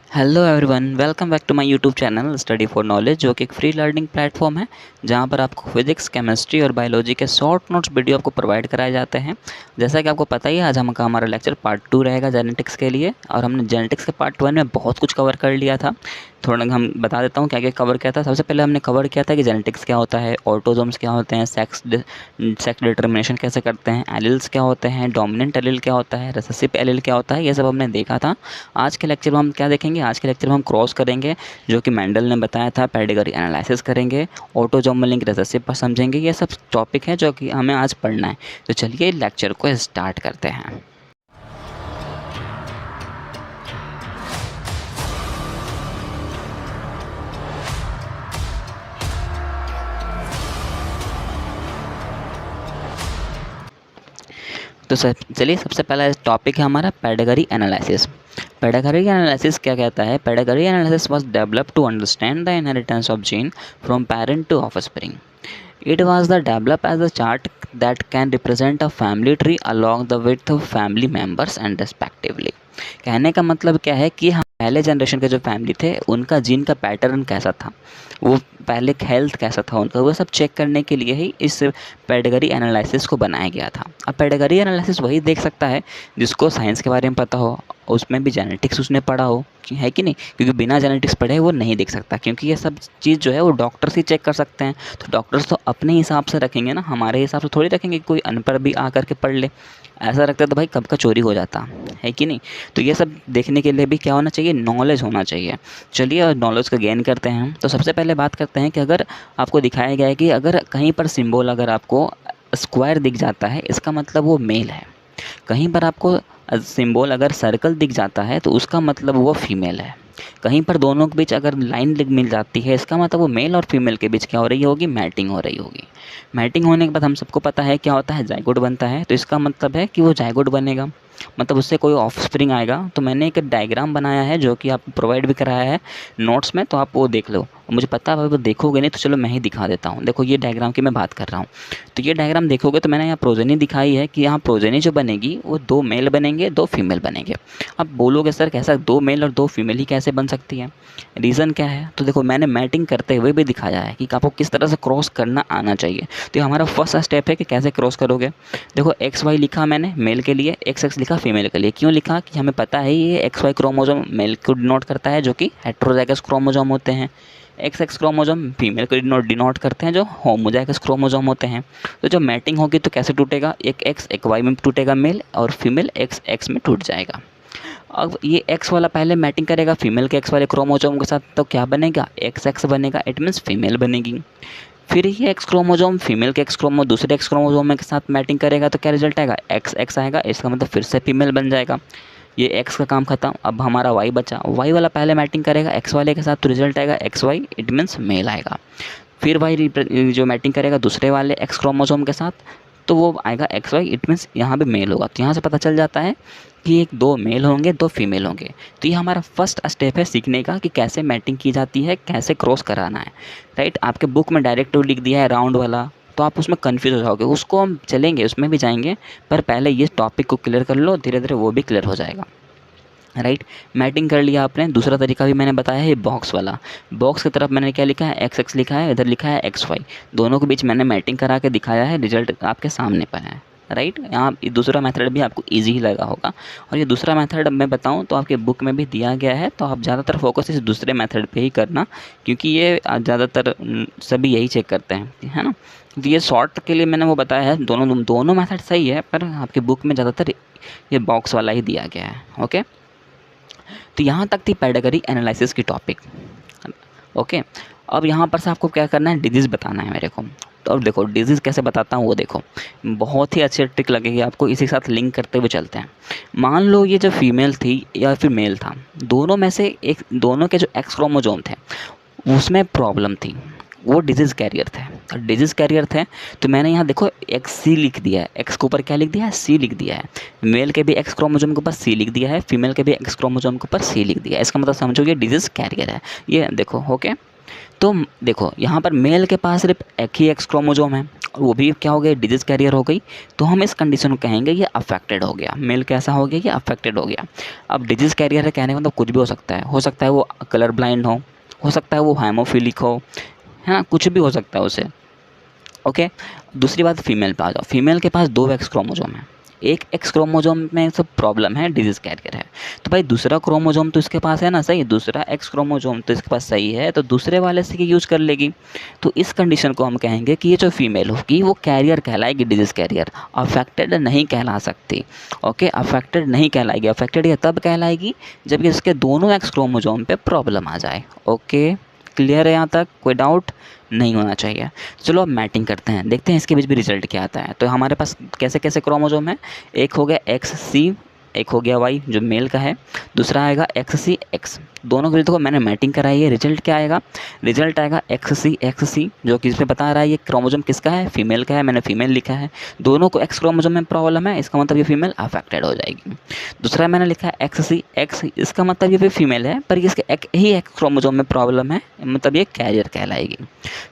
Hello everyone, welcome back to my YouTube channel study for knowledge, जो कि एक free learning platform है जहां पर आपको फिजिक्स, केमिस्ट्री और बायोलॉजी के शॉर्ट नोट्स वीडियो आपको प्रोवाइड कराए जाते हैं। जैसा कि आपको पता ही है, आज हमारा लेक्चर पार्ट 2 रहेगा जेनेटिक्स के लिए, और हमने जेनेटिक्स के पार्ट 1 में बहुत कुछ कवर कर लिया था। थोड़ा हम बता देता हूँ क्या क्या कवर किया था। सबसे पहले हमने कवर किया था कि जेनेटिक्स क्या होता है, ऑटोजोम्स क्या होते हैं, सेक्स डिटर्मिनेशन कैसे करते हैं, एलिल्स क्या होते हैं, डोमिनेंट एलिल क्या होता है, रिसेसिव एलिल क्या होता है, ये सब हमने देखा था। आज के लेक्चर में हम क्या देखेंगे? आज के लेक्चर में हम क्रॉस करेंगे, जो कि मेंडल ने बताया था, पेडिग्री एनालिसिस करेंगे, ऑटोजोमल लिंक रिसेसिव पर समझेंगे। ये सब टॉपिक है जो कि हमें आज पढ़ना है। तो चलिए लेक्चर को स्टार्ट करते हैं। तो चलिए, सबसे पहला टॉपिक है हमारा पेडिग्री एनालिसिस। पेडिग्री एनालिसिस क्या कहता है? Pedigree analysis was developed to understand the inheritance of gene from parent to offspring. It was the developed as a chart that can represent a family tree along the width of family members and respectively. कहने का मतलब क्या है कि हम पहले generation के जो फैमिली थे उनका जीन का पैटर्न कैसा था, वो पहले हेल्थ कैसा था उनका, वो सब चेक करने के लिए ही इस पेडिग्री एनालिसिस को बनाया गया था। अब पेडिग्री एनालिसिस वही देख सकता है जिसको साइंस के बारे में पता हो, उसमें भी जेनेटिक्स उसने पढ़ा हो, है कि नहीं? क्योंकि बिना जेनेटिक्स पढ़े वो नहीं देख सकता, क्योंकि ये सब चीज़ जो है वो डॉक्टर्स ही चेक कर सकते हैं। तो डॉक्टर्स तो अपने हिसाब से रखेंगे ना, हमारे हिसाब से थोड़ी रखेंगे कि कोई अनपढ़ भी आकर के पढ़ ले। ऐसा रखता तो भाई कब का चोरी हो जाता, है कि नहीं? तो ये सब देखने के लिए भी क्या होना चाहिए? नॉलेज होना चाहिए। चलिए नॉलेज का गेन करते हैं। तो सबसे पहले बात करते हैं कि अगर आपको दिखाया गया है कि अगर कहीं पर सिंबल अगर आपको स्क्वायर दिख जाता है, इसका मतलब वो मेल है। कहीं पर आपको सिंबल अगर सर्कल दिख जाता है तो उसका मतलब वो फीमेल है। कहीं पर दोनों के बीच अगर लाइन मिल जाती है, इसका मतलब वो मेल और फीमेल के बीच क्या हो रही होगी? मैटिंग हो रही होगी। मैटिंग होने के बाद हम सबको पता है क्या होता है? जाइगोट बनता है। तो इसका मतलब है कि वो जाइगोट बनेगा, मतलब उससे कोई ऑफस्प्रिंग आएगा। तो मैंने एक डायग्राम बनाया है जो कि आपको प्रोवाइड भी कराया है नोट्स में, तो आप वो देख लो। मुझे पता है वो देखोगे नहीं, तो चलो मैं ही दिखा देता हूँ। देखो ये डायग्राम की मैं बात कर रहा हूँ। तो ये डायग्राम देखोगे तो मैंने यहाँ प्रोजेनी दिखाई है कि यहाँ प्रोजेनी जो बनेगी वो 2 मेल बनेंगे, 2 फीमेल बनेंगे। अब बोलोगे सर कैसा 2 मेल और 2 फीमेल ही कैसे बन सकती है? रीज़न क्या है? तो देखो मैंने मैटिंग करते हुए भी दिखाया है कि आपको किस तरह से क्रॉस करना आना चाहिए। तो ये हमारा फर्स्ट स्टेप है कि कैसे क्रॉस करोगे। देखो XY लिखा मैंने मेल के लिए, XX लिखा फीमेल के लिए। क्यों लिखा? कि हमें पता है ये XY क्रोमोसोम मेल को डिनोट करता है, जो कि हेटेरोजाइगस क्रोमोसोम होते हैं। XX क्रोमोसोम फीमेल को डिनोट करते हैं, जो होमोजाइगस क्रोमोसोम होते हैं। तो जब मैटिंग होगी तो कैसे टूटेगा? एक X एक Y में टूटेगा मेल, और फीमेल XX में टूट जाएगा। अब ये X वाला पहले मैटिंग करेगा फीमेल के X वाले क्रोमोसोम के साथ, तो क्या बनेगा? XX बनेगा। इट मीन्स फीमेल बनेगी। फिर ये X क्रोमोसोम फीमेल के दूसरे X क्रोमोसोम के साथ मैटिंग करेगा, तो क्या रिजल्ट आएगा? XX आएगा। इसका मतलब फिर से फीमेल बन जाएगा। ये X का काम खत्म। अब हमारा Y बचा। Y वाला पहले मैटिंग करेगा X वाले के साथ, तो रिजल्ट आएगा XY। इट मीन्स मेल आएगा। फिर Y जो मैटिंग करेगा दूसरे वाले X क्रोमोसोम के साथ, तो वो आएगा XY। इट मीन्स यहाँ पे मेल होगा। तो यहाँ से पता चल जाता है कि 2 मेल होंगे, 2 फीमेल होंगे। तो ये हमारा फर्स्ट स्टेप है सीखने का कि कैसे मैटिंग की जाती है, कैसे क्रॉस कराना है, राइट? आपके बुक में डायरेक्ट लिख दिया है राउंड वाला, तो आप उसमें कन्फ्यूज़ हो जाओगे। उसको हम चलेंगे, उसमें भी जाएंगे, पर पहले ये टॉपिक को क्लियर कर लो, धीरे धीरे वो भी क्लियर हो जाएगा, राइट? मैटिंग कर लिया आपने। दूसरा तरीका भी मैंने बताया है, बॉक्स वाला। बॉक्स की तरफ मैंने क्या लिखा है? XX लिखा है, इधर लिखा है XY। दोनों के बीच मैंने मैटिंग करा के दिखाया है, रिजल्ट आपके सामने पर है, राइट? यहाँ दूसरा मेथड भी आपको इजी ही लगा होगा। और ये दूसरा मेथड अब मैं बताऊँ तो आपके बुक में भी दिया गया है, तो आप ज़्यादातर फोकस इस दूसरे मेथड पे ही करना, क्योंकि ये ज़्यादातर सभी यही चेक करते हैं, है ना? तो ये शॉर्ट के लिए मैंने वो बताया है। दोनों मेथड सही है, पर आपके बुक में ज़्यादातर ये बॉक्स वाला ही दिया गया है। ओके, तो यहाँ तक थी पेडिग्री एनालिसिस की टॉपिक। ओके, अब यहाँ पर से आपको क्या करना है? डिजीज़ बताना है मेरे को। तो अब देखो डिजीज़ कैसे बताता हूँ वो देखो, बहुत ही अच्छी ट्रिक लगेगी आपको। इसी के साथ लिंक करते हुए चलते हैं। मान लो ये जो फीमेल थी या फिर मेल था, दोनों में से एक, दोनों के जो X क्रोमोसोम थे उसमें प्रॉब्लम थी, वो डिजीज़ कैरियर थे। और डिजीज़ कैरियर थे तो मैंने यहाँ देखो XC लिख दिया है। X के ऊपर क्या लिख दिया है? C लिख दिया है। मेल के भी X क्रोमोसोम के ऊपर C लिख दिया है, फीमेल के भी X क्रोमोसोम के ऊपर C लिख दिया है। इसका मतलब समझो ये डिजीज़ कैरियर है। ये देखो, ओके। तो देखो यहाँ पर मेल के पास सिर्फ एक ही X क्रोमोसोम है और वो भी क्या हो गया, डिजीज़ कैरियर हो गई, तो हम इस कंडीशन को कहेंगे ये अफेक्टेड हो गया। मेल कैसा हो गया, ये अफेक्टेड हो गया। अब डिजीज़ कैरियर है कहने का मतलब कुछ भी हो सकता है वो कलर ब्लाइंड हो सकता है वो हेमोफिलिक हो, है ना, कुछ भी हो सकता है उसे। ओके, दूसरी बात फीमेल पे आ जाओ। फीमेल के पास 2 एक्स क्रोमोजोम है, एक एक्स क्रोमोजोम में सब प्रॉब्लम है, डिजीज़ कैरियर है। तो भाई दूसरा क्रोमोजोम तो इसके पास है ना, सही, दूसरा एक्स क्रोमोजोम तो इसके पास सही है, तो दूसरे वाले से यूज़ कर लेगी। तो इस कंडीशन को हम कहेंगे कि ये जो फीमेल होगी वो कैरियर कहलाएगी, डिजीज़ कैरियर, अफेक्टेड नहीं कहला सकती। ओके, अफेक्टेड नहीं कहलाएगी। अफेक्टेड ये तब कहलाएगी जब इसके दोनों एक्स क्रोमोजोम पे प्रॉब्लम आ जाए। ओके, क्लियर है यहाँ तक, कोई डाउट नहीं होना चाहिए। चलो अब मैटिंग करते हैं, देखते हैं इसके बीच भी रिजल्ट क्या आता है। तो हमारे पास कैसे कैसे क्रोमोजोम है, एक हो गया एक्स सी, एक हो गया वाई जो मेल का है, दूसरा आएगा एक्स सी एक्स। दोनों के देखो मैंने मैटिंग कराई है, रिजल्ट क्या आएगा, रिजल्ट आएगा एक्स सी जो कि इसमें बता रहा है ये क्रोमोजोम किसका है, फीमेल का है, मैंने फीमेल लिखा है। दोनों को एक्स क्रोमोजोम में प्रॉब्लम है, इसका मतलब ये फीमेल अफेक्टेड हो जाएगी। दूसरा मैंने लिखा है एक्स सी एक्स, इसका मतलब ये भी फीमेल है पर इसके ही एक्स क्रोमोजोम में प्रॉब्लम है, मतलब ये कैरियर कहलाएगी।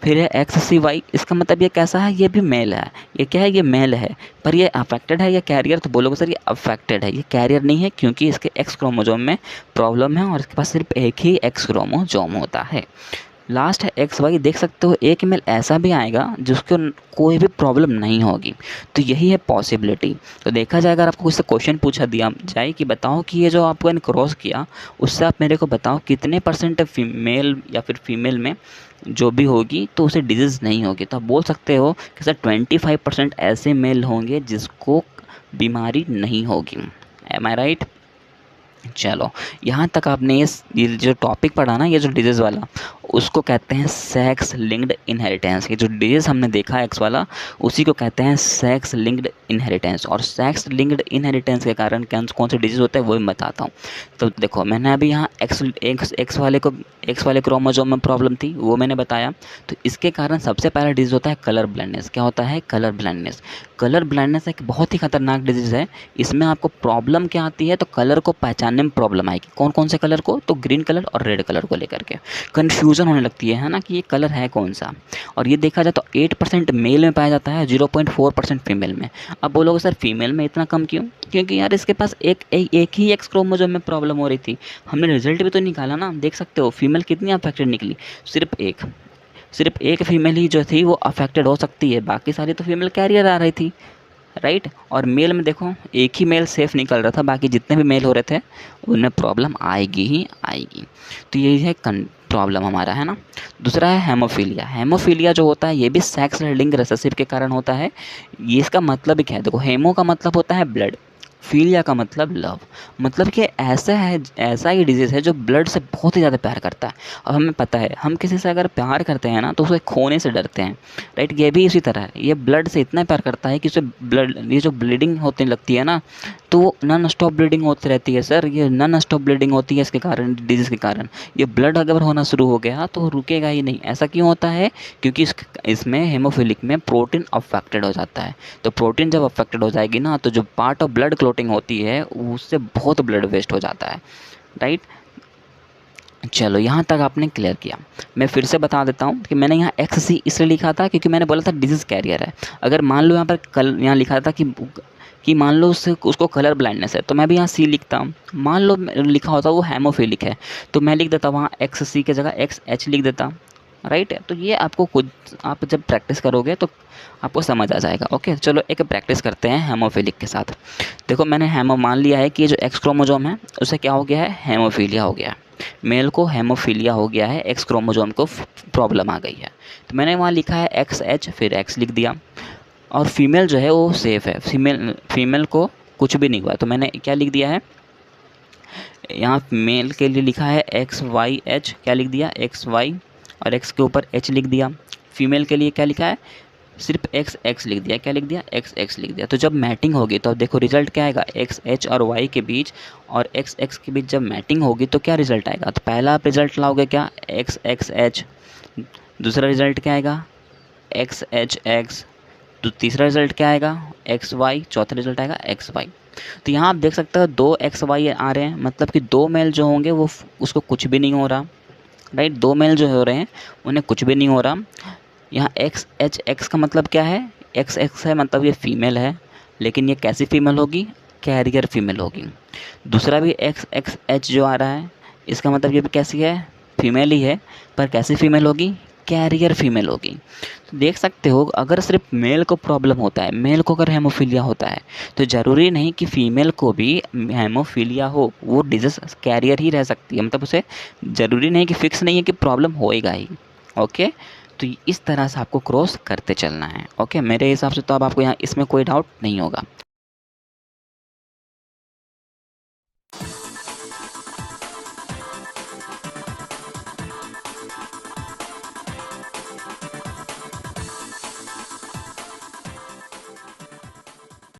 फिर है एक्स सी वाई, इसका मतलब ये कैसा है, ये भी मेल है, ये क्या है, ये मेल है, पर ये अफेक्टेड है या कैरियर, तो बोलोगे सर ये अफेक्टेड है, ये कैरियर नहीं है क्योंकि इसके एक्स क्रोमोजोम में प्रॉब्लम है और इसके पास सिर्फ एक ही एक्स क्रोमोजोम होता है। लास्ट है एक्स वाई, देख सकते हो एक मेल ऐसा भी आएगा जिसको कोई भी प्रॉब्लम नहीं होगी, तो यही है पॉसिबिलिटी। तो देखा जाए अगर आपको कुछ क्वेश्चन पूछा दिया जाए कि बताओ कि ये जो आपको क्रॉस किया उससे आप मेरे को बताओ कितने % फीमेल या फिर फीमेल में जो भी होगी तो उसे डिजीज़ नहीं होगी, तो आप बोल सकते हो कि सर 25% ऐसे मेल होंगे जिसको बीमारी नहीं होगी। एम आई राइट? चलो यहाँ तक आपने ये जो टॉपिक पढ़ा ना, ये जो डिजीज़ वाला, उसको कहते हैं सेक्स लिंक्ड इनहेरिटेंस। ये जो डिजीज़ हमने देखा एक्स वाला, उसी को कहते हैं सेक्स लिंक्ड इनहेरिटेंस। और सेक्स लिंक्ड इनहेरिटेंस के कारण कौन से डिजीज़ होते हैं वो मैं बताता हूँ। तो देखो मैंने अभी यहाँ एक्स वाले क्रोमोजोम में प्रॉब्लम थी वो मैंने बताया। तो इसके कारण सबसे पहला डिजीज़ होता है कलर ब्लाइंडनेस। क्या होता है, कलर ब्लाइंडनेस। कलर ब्लाइंडनेस एक बहुत ही खतरनाक डिजीज़ है। इसमें आपको प्रॉब्लम क्या आती है, तो कलर को पहचानने में प्रॉब्लम आएगी। कौन कौन से कलर को, तो ग्रीन कलर और रेड कलर को लेकर के कन्फ्यूज़न होने लगती है ना, कि ये कलर है कौन सा। और ये देखा जाए तो 8% मेल में पाया जाता है, 0.4% फीमेल में। अब बोलोगे सर फीमेल में इतना कम क्यों, क्योंकि यार इसके पास एक ही एक्स क्रोमोसोम में प्रॉब्लम हो रही थी। हमने रिजल्ट भी तो निकाला ना, देख सकते हो फीमेल कितनी अफेक्टेड निकली, सिर्फ एक फीमेल ही जो थी वो अफेक्टेड हो सकती है, बाकी सारी तो फीमेल कैरियर आ रही थी, राइट। और मेल में देखो एक ही मेल सेफ निकल रहा था, बाकी जितने भी मेल हो रहे थे उनमें प्रॉब्लम आएगी ही आएगी। तो यही है प्रॉब्लम हमारा, है ना। दूसरा है हेमोफीलिया। हेमोफीलिया जो होता है ये भी सेक्स लिंक्ड रिसेसिव के कारण होता है। ये इसका मतलब क्या है, देखो हेमो का मतलब होता है ब्लड, फीलिया का मतलब लव, मतलब कि ऐसा ही डिजीज़ है जो ब्लड से बहुत ही ज़्यादा प्यार करता है। अब हमें पता है हम किसी से अगर प्यार करते हैं ना तो उसे खोने से डरते हैं, राइट। ये भी इसी तरह है, ये ब्लड से इतना प्यार करता है कि उसे ये जो ब्लीडिंग होने लगती है ना, तो वो नॉन स्टॉप ब्लीडिंग होती रहती है सर, ये नॉन स्टॉप ब्लीडिंग होती है इसके कारण, डिजीज़ के कारण। ये ब्लड अगर होना शुरू हो गया तो रुकेगा ही नहीं। ऐसा क्यों होता है, क्योंकि इसमें हेमोफिलिक में प्रोटीन अफेक्टेड हो जाता है। तो प्रोटीन जब अफेक्टेड हो जाएगी ना, तो जो पार्ट ऑफ ब्लड क्लॉटिंग होती है उससे बहुत ब्लड वेस्ट हो जाता है, राइट। चलो यहाँ तक आपने क्लियर किया। मैं फिर से बता देता हूँ कि मैंने यहाँ एक्स सी इसलिए लिखा था क्योंकि मैंने बोला था डिजीज़ कैरियर है। अगर मान लो यहाँ पर यहाँ लिखा था कि मान लो उसको कलर ब्लाइंडनेस है, तो मैं भी यहाँ सी लिखता हूँ। मान लो लिखा होता वो हेमोफिलिक है, तो मैं लिख देता वहाँ एक्स सी की जगह एक्स एच लिख देता, राइट। तो ये आपको खुद आप जब प्रैक्टिस करोगे तो आपको समझ आ जाएगा। ओके, चलो एक प्रैक्टिस करते हैं हेमोफिलिक के साथ। देखो मैंने मान लिया है कि ये जो एक्स क्रोमोजोम है उसे क्या हो गया है, हेमोफीलिया हो गया है। मेल को हेमोफीलिया हो गया है, एक्स क्रोमोजोम को प्रॉब्लम आ गई है। तो मैंने वहाँ लिखा है एक्स एच, फिर एक्स लिख दिया। और फीमेल जो है वो सेफ़ है, फीमेल को कुछ भी नहीं हुआ, तो मैंने क्या लिख दिया है यहाँ मेल के लिए लिखा है एक्स वाई एच, क्या लिख दिया एक्स वाई, और एक्स के ऊपर एच लिख दिया। फीमेल के लिए क्या लिखा है, सिर्फ एक्स एक्स लिख दिया, क्या लिख दिया एक्स एक्स लिख दिया। तो जब मैटिंग होगी तो अब देखो रिजल्ट क्या आएगा, एक्स एच और वाई के बीच और एक्स एक्स के बीच जब मैटिंग होगी तो क्या रिजल्ट आएगा। तो पहला आप रिजल्ट लाओगे क्या, एक्स एक्स एच। दूसरा रिजल्ट क्या आएगा, एक्स एच एक्स। तो तीसरा रिजल्ट क्या आएगा, एक्स वाई। चौथा रिजल्ट आएगा एक्स वाई। तो यहाँ आप देख सकते हो 2 एक्स वाई आ रहे हैं, मतलब कि 2 मेल जो होंगे वो उसको कुछ भी नहीं हो रहा, राइट। 2 मेल जो हो रहे हैं उन्हें कुछ भी नहीं हो रहा। यहाँ एक्स एच एक्स का मतलब क्या है, एक्स एक्स है मतलब ये फीमेल है, लेकिन ये कैसी फीमेल होगी, कैरियर फीमेल होगी। दूसरा भी एक्स एक्स एच जो आ रहा है, इसका मतलब ये भी कैसी है, फीमेल ही है, पर कैसी फीमेल होगी, कैरियर फीमेल होगी। तो देख सकते हो अगर सिर्फ मेल को प्रॉब्लम होता है, मेल को अगर हेमोफीलिया होता है, तो ज़रूरी नहीं कि फीमेल को भी हेमोफीलिया हो, वो डिजीज़ कैरियर ही रह सकती है, मतलब उसे ज़रूरी नहीं कि फिक्स नहीं है कि प्रॉब्लम होएगा ही। ओके, तो इस तरह से आपको क्रॉस करते चलना है। ओके, मेरे हिसाब से तो अब आपको यहाँ इसमें कोई डाउट नहीं होगा।